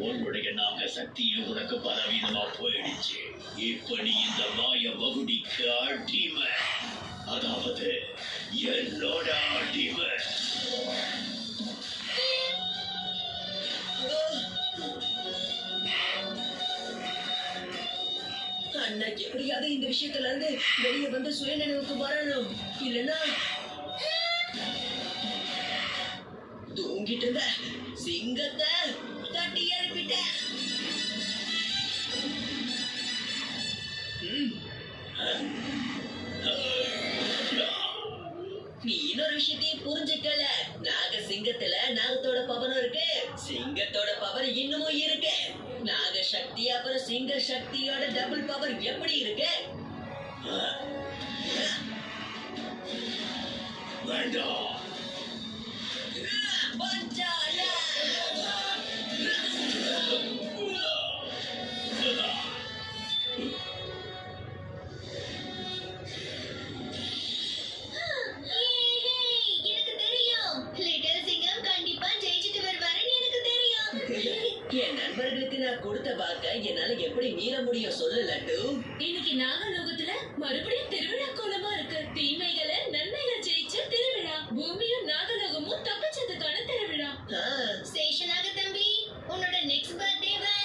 உன்னுடைய நாக சக்தியை உனக்கு பலவீனமா போயிடுச்சு. இப்ப நீ இந்த மாய மகுடிக்கு அடிமை, அதாவது என்னோட அடிமை. அண்ணா எப்படியாவது இந்த விஷயத்துல இருந்து வெளியே வந்து சுயநினைவுக்கு வரணும், இல்லைன்னா தூங்கிட்டு இருந்த சிங்கத்தை தட்டி எழுப்பிட்ட. நீ இன்னொரு விஷயத்தையும் புரிஞ்சுக்கல. நாக சிங்கத்துல நாகத்தோட பவரும் இருக்கு, சிங்கத்தோட பவர் இன்னமும் இருக்கு. நாக சக்தி அப்புறம் சிங்க சக்தியோட டபுள் பவர் எப்படி இருக்கு? வேண்டாம். என் நண்பர்களுக்கு நான் கொடுத்த வாக்க என்னால எப்படி மீற முடியும் சொல்லு லட்டு. இன்னைக்கு நாகலோகத்துல மறுபடியும் திருவிழா கோலமா இருக்கு. தீமைகளை நன்மைகள் ஜெயிச்ச திருவிழா. பூமியும் நாகலோகமும் தப்பிச்சதுக்கான திருவிழா. சேஷனாக தம்பி, உன்னோட நெக்ஸ்ட் பர்த்டேவை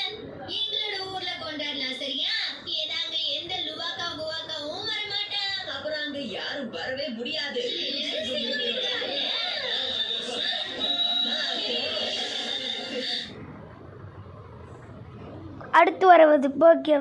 எங்களோட ஊர்ல கொண்டாடலாம், சரியா? ஏதாங்க எந்த லுவாக்கா குவாக்காவும் வரமாட்டான். அப்புறம் அங்க யாரும் வரவே முடியாது. அடுத்து வருவது போக்க